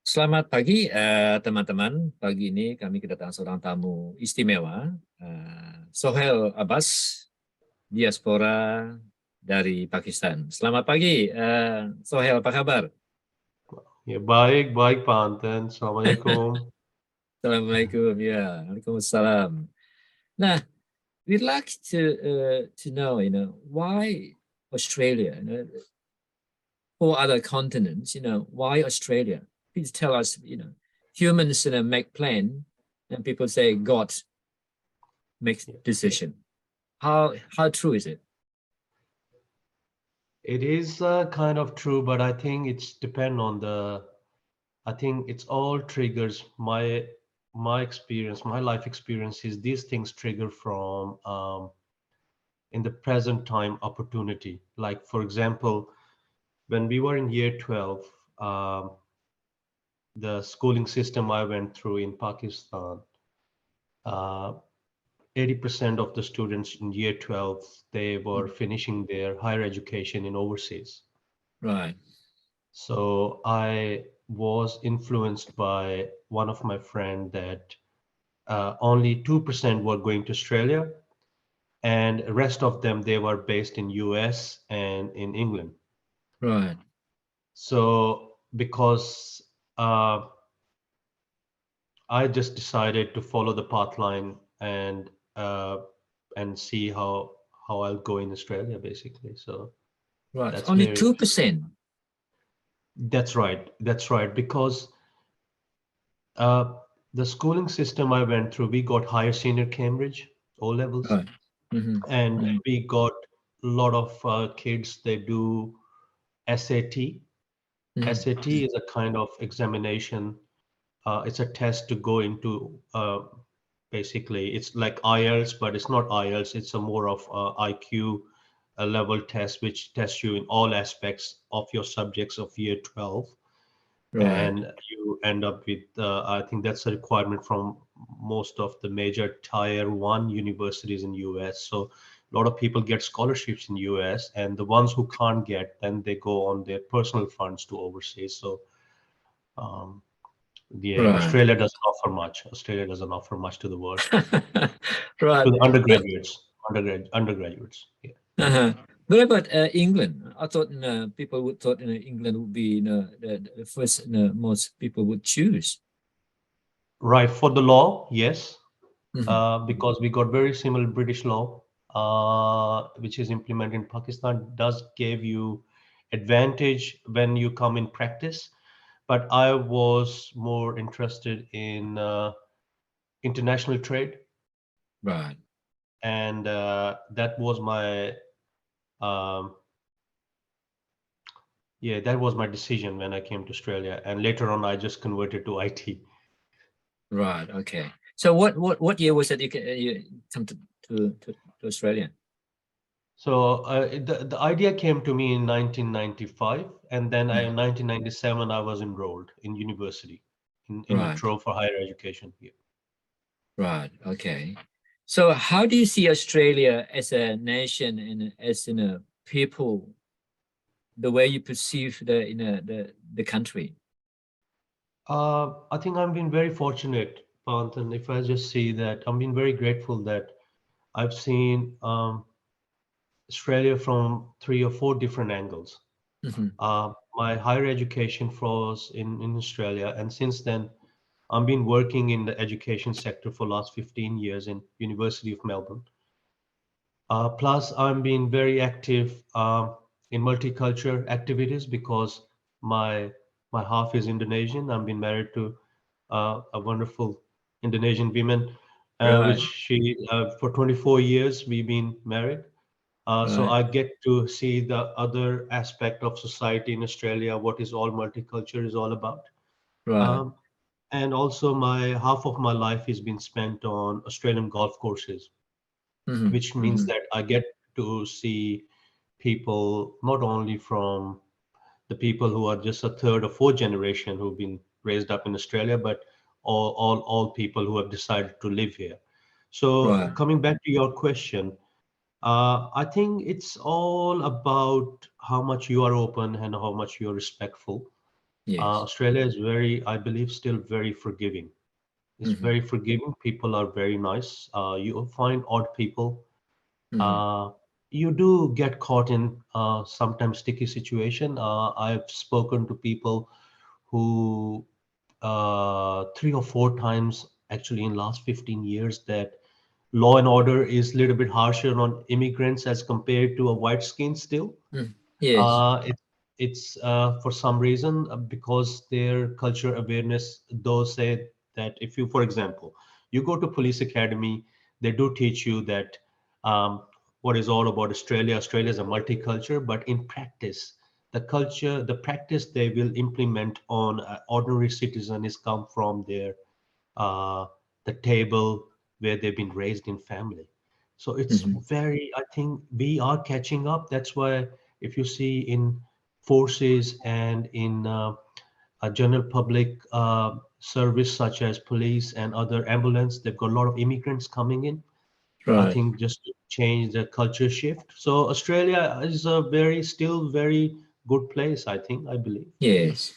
Selamat pagi teman-teman. Pagi ini kami kedatangan seorang tamu istimewa, Sohail Abbas, Diaspora dari Pakistan. Selamat pagi, Sohail, apa kabar? Ya, baik Pak Anton. Assalamualaikum. Assalamualaikum, ya, Waalaikumsalam. Nah, we'd like to know, why Australia? For other continents, why Australia? Please tell us, humans make plan, and people say God makes decision. How true is it? It is kind of true, but I think it's depend on I think it's all triggers. My experience, my life experience is these things trigger from in the present time opportunity. Like for example, when we were in year 12, the schooling system I went through in Pakistan, uh, 80% of the students in year 12, they were finishing their higher education in overseas. Right. So I was influenced by one of my friend that only 2% were going to Australia, and the rest of them, they were based in US and in England. Right. So because I just decided to follow the path line and see how I'll go in Australia, basically. So Right. that's Only where 2%. That's right. That's right. Because the schooling system I went through, we got higher senior Cambridge, O levels, Right. Mm-hmm. and Mm-hmm. we got a lot of kids. They do SAT. Mm-hmm. SAT is a kind of examination. It's a test to go into. Basically, it's like IELTS, but it's not IELTS. It's a more of IQ level test, which tests you in all aspects of your subjects of year 12. Right. And you end up with I think that's a requirement from most of the major tier 1 universities in US. So a lot of people get scholarships in US, and the ones who can't get, then they go on their personal funds to overseas. So yeah, Right. Australia doesn't offer much to the world, Right. to the But, undergraduates. Yeah. uh-huh. What about England? I thought people would thought England would be the first most people would choose. Right, for the law, yes. Mm-hmm. Because we got very similar British law, which is implemented in Pakistan, does give you advantage when you come in practice. But I was more interested in international trade, Right. and that was my um, yeah, that was my decision when I came to Australia. And later on, I just converted to IT. Right. Okay. So what year was it you come to Australia? So the idea came to me in 1995, and then in 1997 I was enrolled in university in Right. Latrobe for higher education. Yeah. Right. Okay. So how do you see Australia as a nation and as in a people, the way you perceive the country? I think I've been very fortunate, Panthan. If I just see that, I've been very grateful that I've seen Australia from 3 or 4 different angles. Mm-hmm. My higher education was in Australia, and since then I've been working in the education sector for last 15 years in University of Melbourne. Plus, I'm being very active in multicultural activities because my my half is Indonesian. I'm been married to a wonderful Indonesian woman, which Right. she for 24 years we've been married. So Right. I get to see the other aspect of society in Australia, what is all multicultural is all about. Right. Um, and also my half of my life has been spent on Australian golf courses, Mm-hmm. which means that I get to see people not only from the people who are just a third or fourth generation who've been raised up in Australia, but all people who have decided to live here. So Right. coming back to your question, I think it's all about how much you are open and how much you're respectful. Yes. Australia is very, I believe, still very forgiving. It's Mhm. very forgiving. People are very nice. You'll find odd people. Mhm. Uh, you do get caught in sometimes sticky situation. I've spoken to people who 3 or 4 times actually in last 15 years that law and order is a little bit harsher on immigrants as compared to a white skin still. Mm. Yes. It's for some reason because their culture awareness. Those say that if you, for example, you go to police academy, they do teach you that what is all about Australia. Australia is a multicultural, but in practice, the practice they will implement on ordinary citizen is come from their uh, the table where they've been raised in family. So it's Mhm. very, I think we are catching up. That's why if you see in forces and in a general public service such as police and other ambulance, they've got a lot of immigrants coming in. I Right. think just to change the culture shift. So Australia is a very, still very good place, I think, I believe. Yes.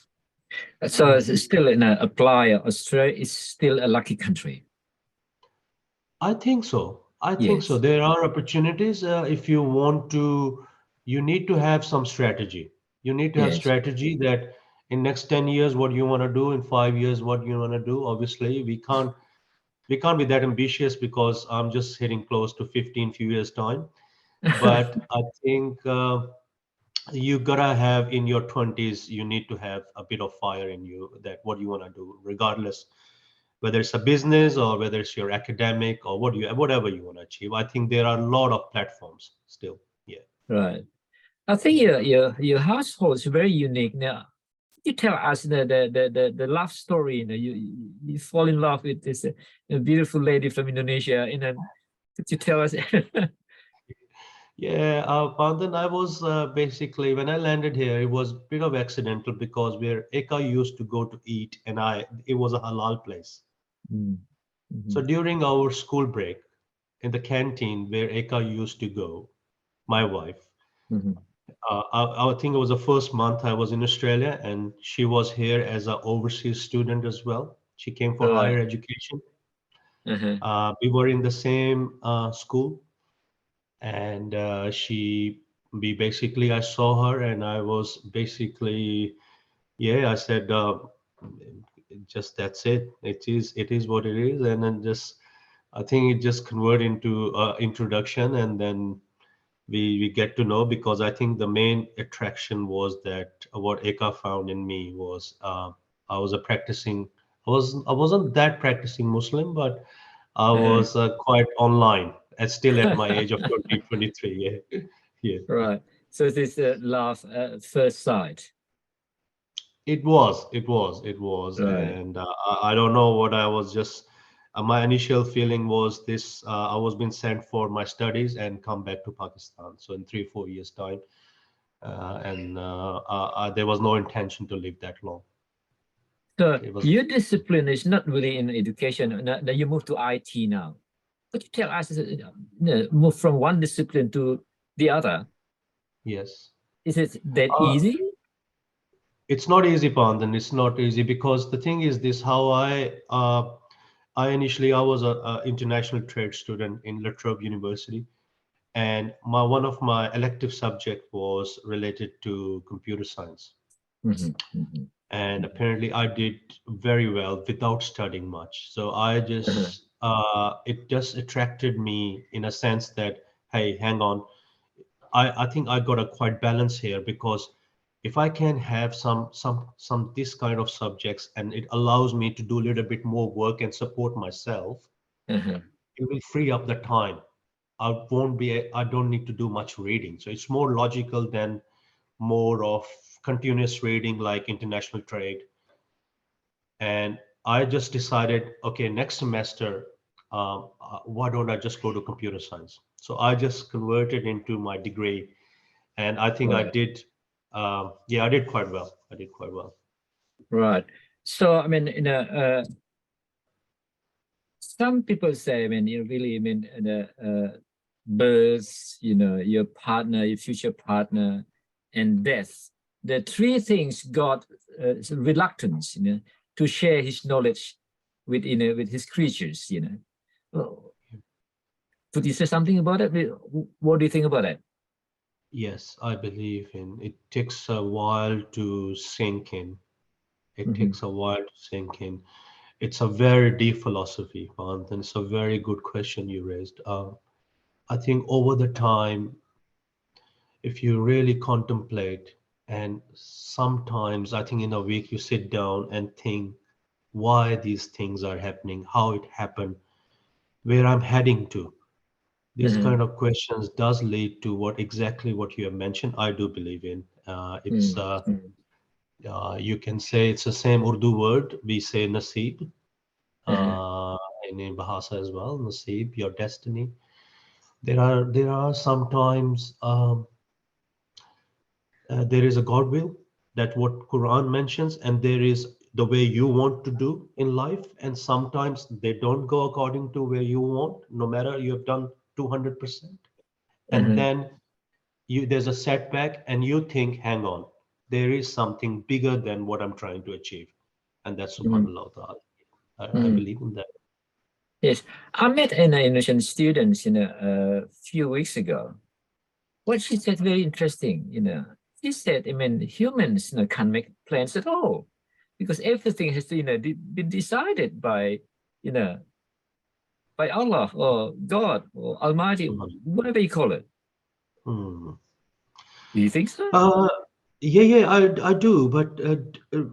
So it's still in a apply. Australia is still a lucky country. I think so. I think so. Yes. There are opportunities if you want to, you need to have some strategy. You need to have Yes. strategy that in next 10 years, what you want to do, in 5 years, what you want to do. Obviously, we can't be that ambitious because I'm just hitting close to 15 few years time. But I think you gotta have in your 20s, you need to have a bit of fire in you that what you want to do, regardless whether it's a business or whether it's your academic or whatever you want to achieve. I think there are a lot of platforms still. Yeah. Right. I think your household is very unique. Now, could you tell us the love story? You fall in love with this beautiful lady from Indonesia, and then could you tell us? Yeah, Pandan, I was basically when I landed here, it was a bit of accidental because where Eka used to go to eat, and it was a halal place. Mm. So Mhm. during our school break in the canteen where Eka used to go, my wife, Mhm. I think it was the first month I was in Australia, and she was here as an overseas student as well. She came for higher Right. education. Uh-huh. We were in the same school, and we basically, I saw her, and I was basically, yeah, I said, just that's it. It is what it is, and then just, I think it just converted into introduction, and then we get to know because I think the main attraction was that what Eka found in me was I was a practicing. I wasn't that practicing Muslim, but I Uh-huh. was quite online, and still at my age of 20, 23. Yeah, yeah. Right. So this love at first sight. It was, Right. and I don't know what I was just. My initial feeling was this: I was being sent for my studies and come back to Pakistan. So in 3, 4 years time, and there was no intention to live that long. So It was. your discipline is not really in education. Now you move to IT now. Could you tell us, move from one discipline to the other? Yes. Is it that Uh, easy? it's not easy, Pandan. It's not easy because the thing is this: how I initially I was a international trade student in Latrobe University, and one of my elective subject was related to computer science. Mhm, mhm, And mhm. apparently I did very well without studying much. So I Uh-huh, just it just attracted me in a sense that hey, hang on, I think I got a quite balance here because if I can have some this kind of subjects and it allows me to do a little bit more work and support myself, uh-huh. it will free up the time. I don't need to do much reading. So it's more logical than more of continuous reading like international trade. And I just decided, okay, next semester, why don't I just go to computer science? So I just converted into my degree, and I think I Right, did. Yeah, I did quite well. I did quite well. right. So I mean, some people say, I mean, you really, I mean, the birth, your partner, your future partner, and death. The three things God reluctance, to share his knowledge with with his creatures, Oh, could you say something about it? What do you think about that? Yes, I believe in it. Takes a while to sink in. It Mm-hmm. takes a while to sink in. It's a very deep philosophy, Pant, and it's a very good question you raised. I think over the time, if you really contemplate, and sometimes I think in a week you sit down and think why these things are happening, how it happened, where I'm heading to. These Mm-hmm. kind of questions does lead to what you have mentioned. I do believe in. It's You can say it's the same Urdu word. We say nasib Mm-hmm. uh, in Bahasa as well. Nasib, your destiny. There are sometimes there is a God will, that what Quran mentions, and there is the way you want to do in life, and sometimes they don't go according to where you want, no matter you have done 200%, and Mm-hmm. then there's a setback, and you think, hang on, there is something bigger than what I'm trying to achieve, and that's Subhanallah Ta'ala. I Mm-hmm. believe in that. Yes, I met an Indonesian student, a few weeks ago. What she said very interesting, She said, I mean, humans, can't make plans at all because everything has to, be decided by, you know, by Allah or God or Almighty, whatever you call it. Hmm. Do you think so? Uh, I do, but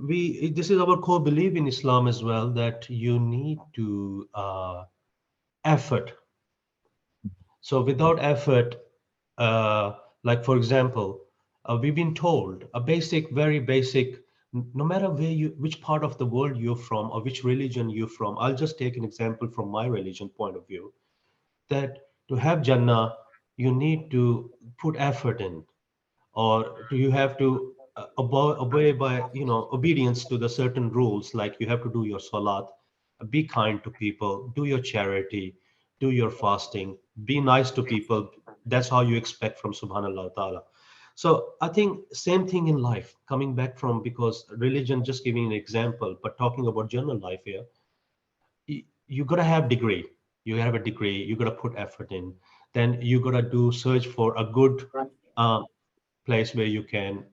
we this is our core belief in Islam as well, that you need to effort. So without effort, like for example, we've been told a basic, very basic, no matter which part of the world you're from or which religion you're from. I'll just take an example from my religion point of view, that to have Jannah, you need to put effort in, or do you have to obey by obedience to the certain rules, like you have to do your salat, be kind to people, do your charity, do your fasting, be nice to people. That's how you expect from Subhanallah Ta'ala. So I think same thing in life, coming back from, because religion, just giving an example, but talking about general life here, you gotta have degree. You have a degree, you gotta put effort in, then you gotta do search for a good uh, place where you can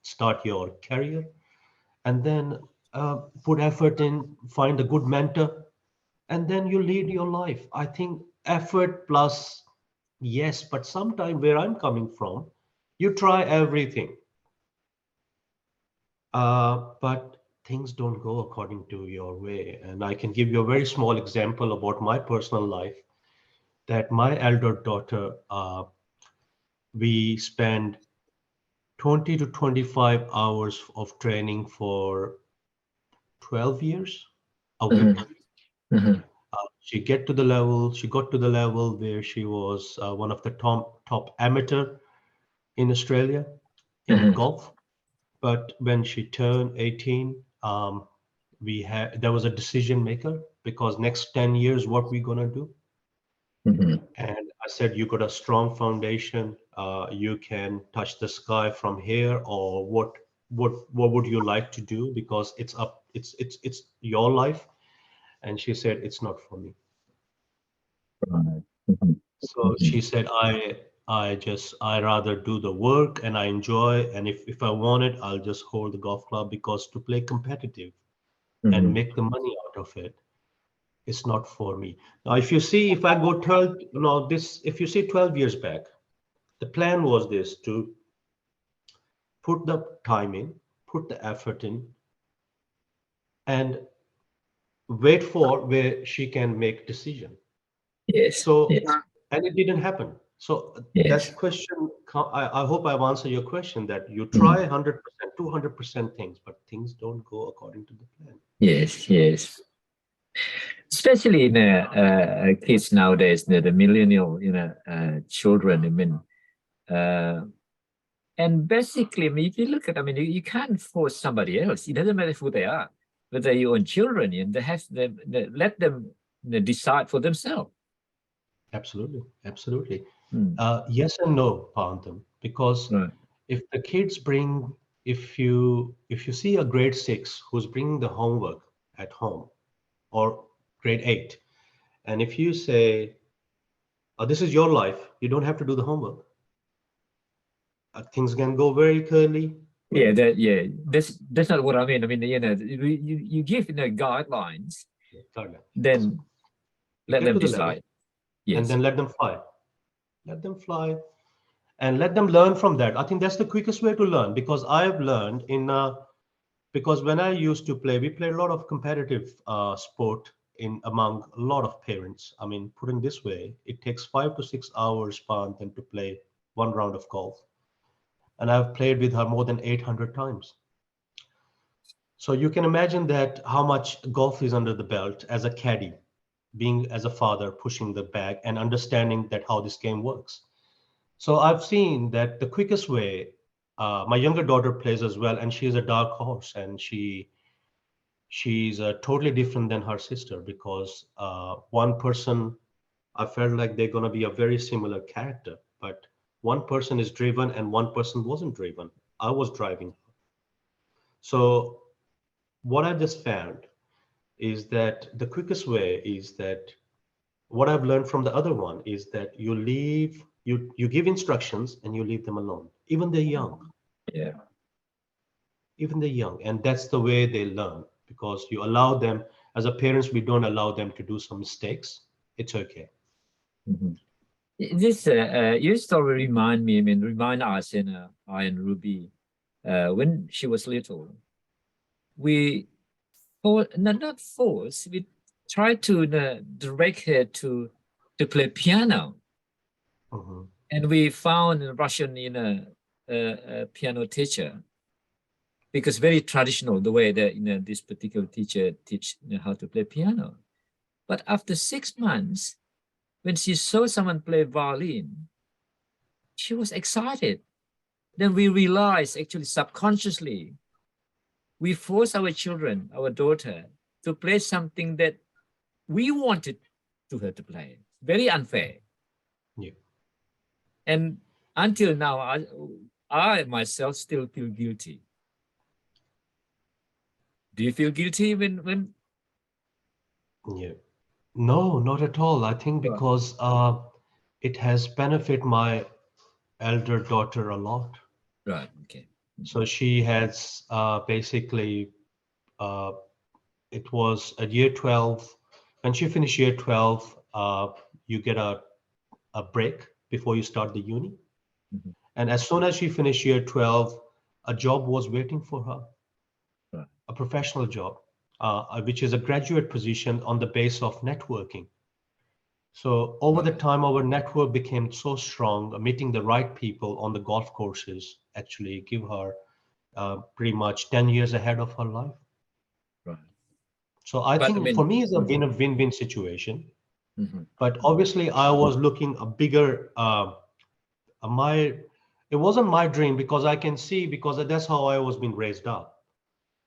start your career, and then put effort in, find a good mentor, and then you lead your life. I think effort plus, yes, but sometime where I'm coming from, you try everything, but things don't go according to your way. And I can give you a very small example about my personal life, that my elder daughter, we spend 20 to 25 hours of training for 12 years a week. Mm-hmm. Mm-hmm. She got to the level where she was one of the top amateur in Australia in Mm-hmm. golf. But when she turned 18, there was a decision maker, because next 10 years, what we gonna do? Mm-hmm. And I said, you got a strong foundation. You can touch the sky from here, or what would you like to do? Because it's your life. And she said, it's not for me. Right. Mm-hmm. So Mm-hmm. she said, I rather do the work and I enjoy, and if I want it, I'll just hold the golf club, because to play competitive and Mm-hmm. make the money out of it, it's not for me. Now, if you see, if I go 12, no, this, if you see 12 years back, the plan was this: to put the time in, put the effort in, and wait for where she can make decision. Yes. So, Yes. and it didn't happen. So Yes. that question, I hope I've answered your question, that you try Mm-hmm. 100%, 200% things, but things don't go according to the plan. Yes. Yes. Especially in kids nowadays, the millennial, children. I mean, uh, and basically, I mean, if you look at, I mean, you can't force somebody else. It doesn't matter who they are, whether your own children, and let them decide for themselves. Absolutely, absolutely. Mm. Yes and no, Pantam, because Right. if the kids bring if you see a grade 6 who's bringing the homework at home, or grade 8, and if you say, oh, this is your life, you don't have to do the homework, things can go very curly. Yeah, that's not what I mean. I mean, you give guidelines, then You let get them to the level, decide. and Yes. then let them fly. Let them fly and let them learn from that. I think that's the quickest way to learn, because I've learned because when I used to play, we played a lot of competitive sport in among a lot of parents. I mean, put in this way, it takes 5 to 6 hours per them to play one round of golf. And I've played with her more than 800 times. So you can imagine that how much golf is under the belt as a caddy, being as a father, pushing the bag and understanding that how this game works. So I've seen that the quickest way, my younger daughter plays as well, and she's a dark horse, and she's totally different than her sister, because one person, I felt like they're going to be a very similar character, but one person is driven and one person wasn't driven. I was driving. So what I just found is that the quickest way is that what I've learned from the other one is that you give instructions and you leave them alone, even they're young. Yeah. Even they're young, and that's the way they learn, because you allow them, as a parents, we don't allow them to do some mistakes. It's okay. Mhm. This your story remind us I and Ruby, when she was little, we not force, we try to direct her to play piano, Mhm. and we found a Russian a piano teacher, because very traditional the way that this particular teacher teach how to play piano. But after 6 months, when she saw someone play violin, she was excited. Then we realized, actually subconsciously, we force our children, our daughter, to play something that we wanted to her to play. Very unfair. Yeah. And until now, I myself still feel guilty. Do you feel guilty when? Yeah. No, not at all. I think Right. because it has benefited my elder daughter a lot. Right. Okay. So she has basically, uh, it was at year 12. When she finished year 12, you get a break before you start the uni. Mhm. And as soon as she finished year 12, a job was waiting for her, Right. a professional job, which is a graduate position on the base of networking. So over the Right. time, our network became so strong, meeting the right people on the golf courses actually give her pretty much 10 years ahead of her life. Right. So I But I think for mean, me, it's a mhm, win-win situation. mhm, But mhm. obviously, I was looking a bigger, my, it wasn't my dream, because I can see, because that's how I was being raised up.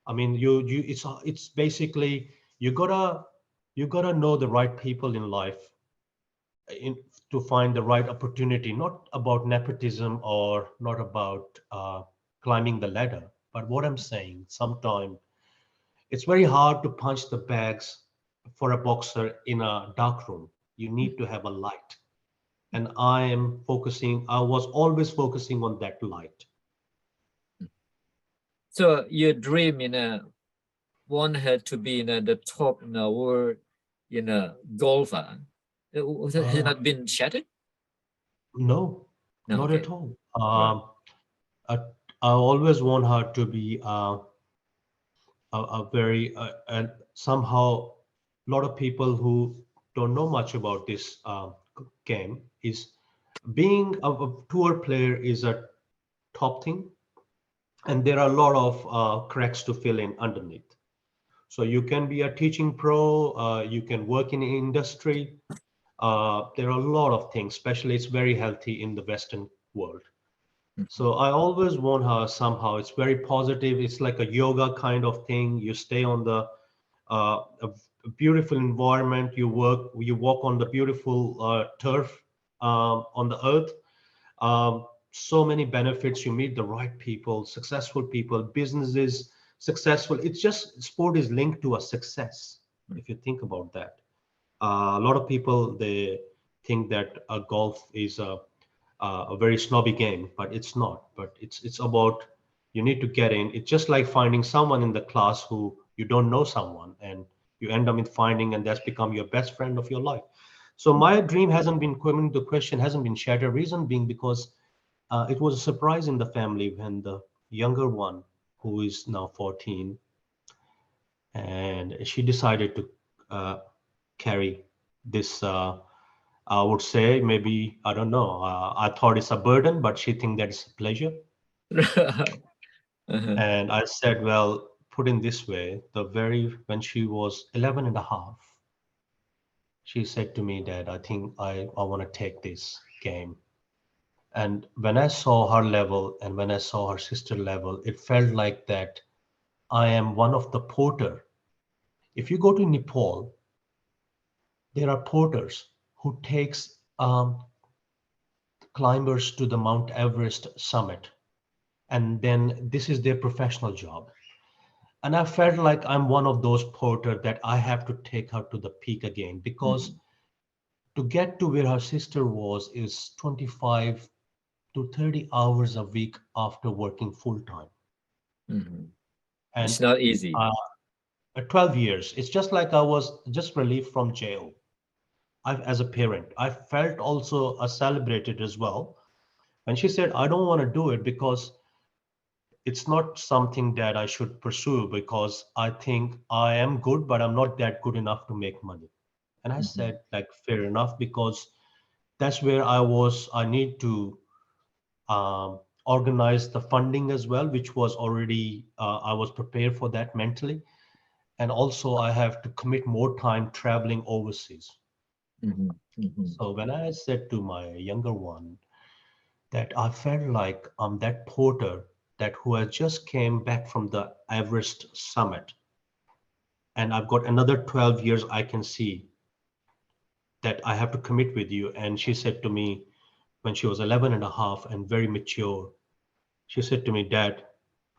I mean, it's basically, you gotta know the right people in life, in, to find the right opportunity, not about nepotism or not about climbing the ladder. But what I'm saying, sometimes it's very hard to punch the bags for a boxer in a dark room. You need to have a light. And I was always focusing on that light. So your dream, want her to be the top world, golfer. Has it Uh, not been shattered? no, No. not at Okay. all. Right. I, I always want her to be a very and somehow a lot of people who don't know much about this game is being a tour player is a top thing, and there are a lot of cracks to fill in underneath. So you can be a teaching pro, you can work in industry. There are a lot of things, especially it's very healthy in the Western world. Mhm. So I always want her somehow. It's very positive. It's like a yoga kind of thing. You stay on the a beautiful environment. You walk on the beautiful turf on the earth. so many benefits. You meet the right people, successful people, businesses successful. It's just sport is linked to a success. If you think about that, a lot of people, they think that golf is a very snobby game, but it's not. But it's about, you need to get in. It's just like finding someone in the class who you don't know someone, and you end up in finding, and that's become your best friend of your life. So my dream hasn't been, coming the question hasn't been shattered. Reason being because it was a surprise in the family when the younger one, who is now 14, and she decided to carry this. I would say maybe, I don't know. I thought it's a burden, but she think that it's a pleasure. Uh-huh. And I said, well, put in this way, when she was 11 and a half, she said to me that I think I want to take this game. And when I saw her level and when I saw her sister level, it felt like that I am one of the porter. If you go to Nepal, there are porters who takes climbers to the Mount Everest summit, and then this is their professional job. And I felt like I'm one of those porter that I have to take her to the peak again, because Mhm. to get to where her sister was is 25 to 30 hours a week after working full time. Mhm. It's And not easy. uh, 12 years, it's just like I was just relieved from jail. As a parent, I felt also celebrated as well when she said, I don't want to do it because it's not something that I should pursue, because I think I am good, but I'm not that good enough to make money. And I Mhm. said, like, fair enough, because that's where I was. I need to organize the funding as well, which was already, I was prepared for that mentally. And also, I have to commit more time traveling overseas. Mhm. Mhm. So when I said to my younger one that I felt like I'm that porter that who has just came back from the Everest summit, and I've got another 12 years I can see that I have to commit with you. And she said to me when she was 11 and a half and very mature, she said to me, Dad,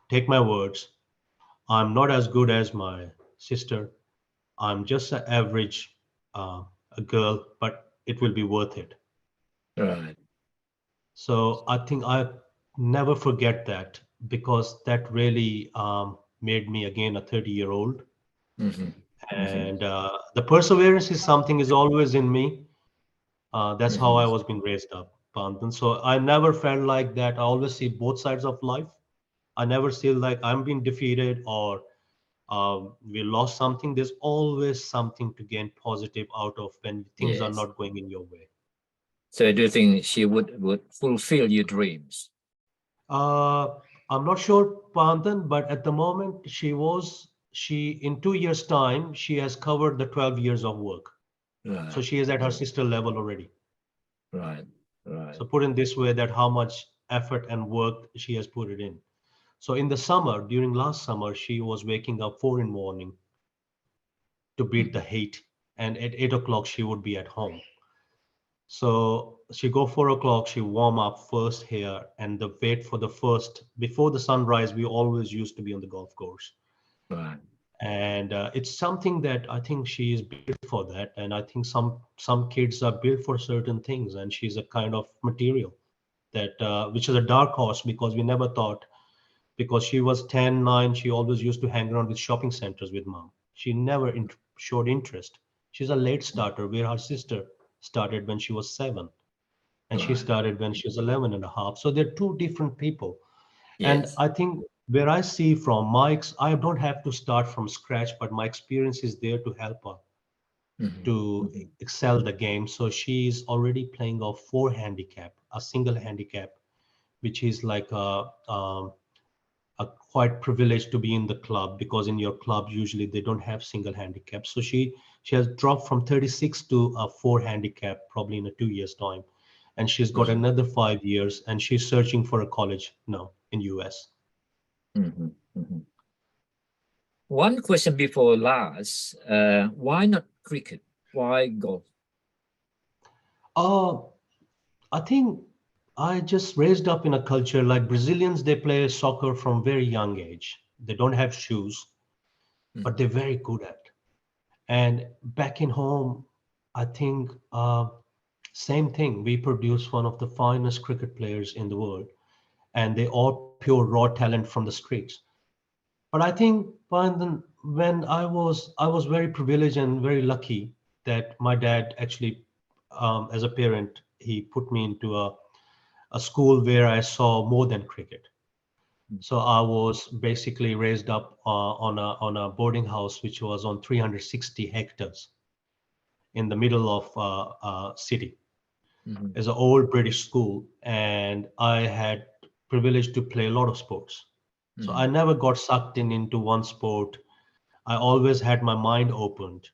take my words. I'm not as good as my sister. I'm just an average a girl, but it will be worth it. Right. So I think I never forget that, because that really made me again a 30-year-old. Mhm. Mhm. And the perseverance is something is always in me. That's how I Mhm. was being raised up. And so I never felt like that. I always see both sides of life. I never feel like I'm being defeated or we lost something. There's always something to gain positive out of when things are Yes. not going in your way. So do you think she would fulfill your dreams? Uh, I'm not sure, Panthan, but at the moment she in 2 years' time, she has covered the 12 years of work. So Right. she is at her Right. sister level already. Right. So Right. put in this way, that how much effort and work she has put it in. So in the summer, during last summer, she was waking up 4 in the morning to beat the Mhm. heat. And at 8 o'clock, she would be at home. So she go 4 o'clock, she warm up first here and the wait for the first, before the sunrise, we always used to be on the golf course. Right. And it's something that I think she is built for that. And I think some kids are built for certain things, and she's a kind of material that which is a dark horse, because we never thought, because she was 10, 9, she always used to hang around with shopping centers with mom. She never showed interest. She's a late starter, where her sister started when she was 7, and she Right. started when she was 11 and a half. So they're two different people. And Yes. I think where I see from Mike's, I don't have to start from scratch, but my experience is there to help her Mhm. to Mhm. excel the game. So she's already playing a 4 handicap, a single handicap, which is like a quite privilege to be in the club, because in your club usually they don't have single handicap. So she has dropped from 36 to a 4 handicap probably in a 2 years time, and she's got Mhm. another 5 years, and she's searching for a college now in US. Mhm. Mhm. One question before last. Why not cricket? Why golf? Uh, I think I just raised up in a culture like Brazilians, they play soccer from very young age. They don't have shoes, but they're very good at. And back in home, I think same thing. We produce one of the finest cricket players in the world, and they all pure raw talent from the streets. But I think when I was very privileged and very lucky that my dad actually, as a parent, he put me into a school where I saw more than cricket. So I was basically raised up on a boarding house which was on 360 hectares in the middle of city. Mhm. It's an old British school, and I had privilege to play a lot of sports. So I Mhm. never got sucked in into one sport. I always had my mind opened.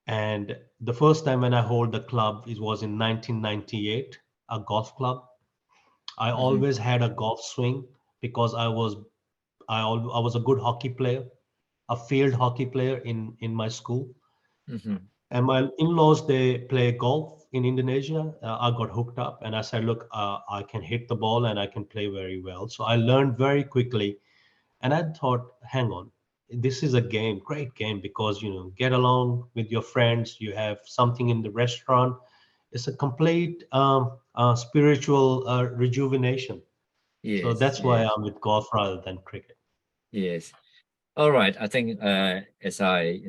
And the first time when I hold the club, it was in 1998, a golf club. I Mhm. always had a golf swing because I was a good hockey player, a field hockey player in my school. Mhm. And my in-laws, they play golf in Indonesia. I got hooked up and I said, look, I can hit the ball and I can play very well. So I learned very quickly. And I thought, hang on, this is a game, great game, because, get along with your friends. You have something in the restaurant. It's a complete spiritual rejuvenation. So Yes, that's why yes, I'm with golf rather than cricket. yes. All right. I think as I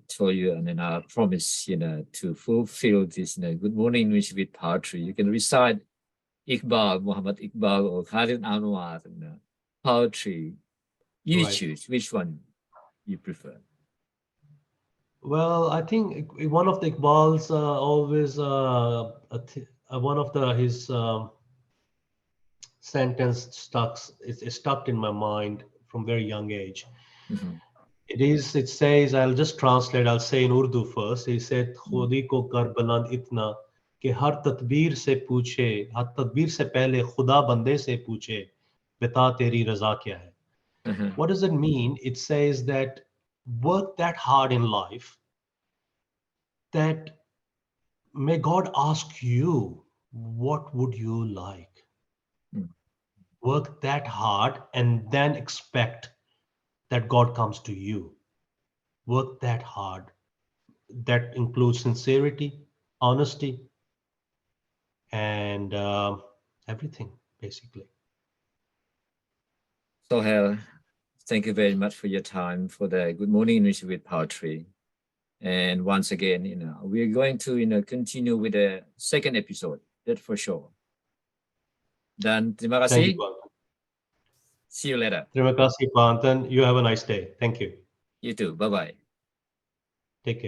told you, and then I promise to fulfill this Good Morning English with poetry. You can recite Iqbal, Muhammad Iqbal, or Khalid Anwar poetry. You Right. choose which one you prefer. Well, I think one of the Iqbal's always one of the his sentence stuck is stuck in my mind from very young age. Mhm. It says, I'll just translate, I'll say in Urdu first. He said, Mhm. खुदी को कर बुलंद इतना कि हर तदबीर से पहले खुदा बंदे से पूछे बता तेरी रजा क्या है. Uh-huh. What does it mean? It says that work that hard in life that may God ask you, what would you like? Mm. Work that hard and then expect that God comes to you. Work that hard. That includes sincerity, honesty, and everything, basically. Sohail, thank you very much for your time for the Good Morning English with poetry. And once again, we're going to continue with the second episode. That's for sure. Dan, terima Thank you, kasih. Pantan. See you later. Terima kasih, Pantan. You have a nice day. Thank you. You too. Bye bye. Take care.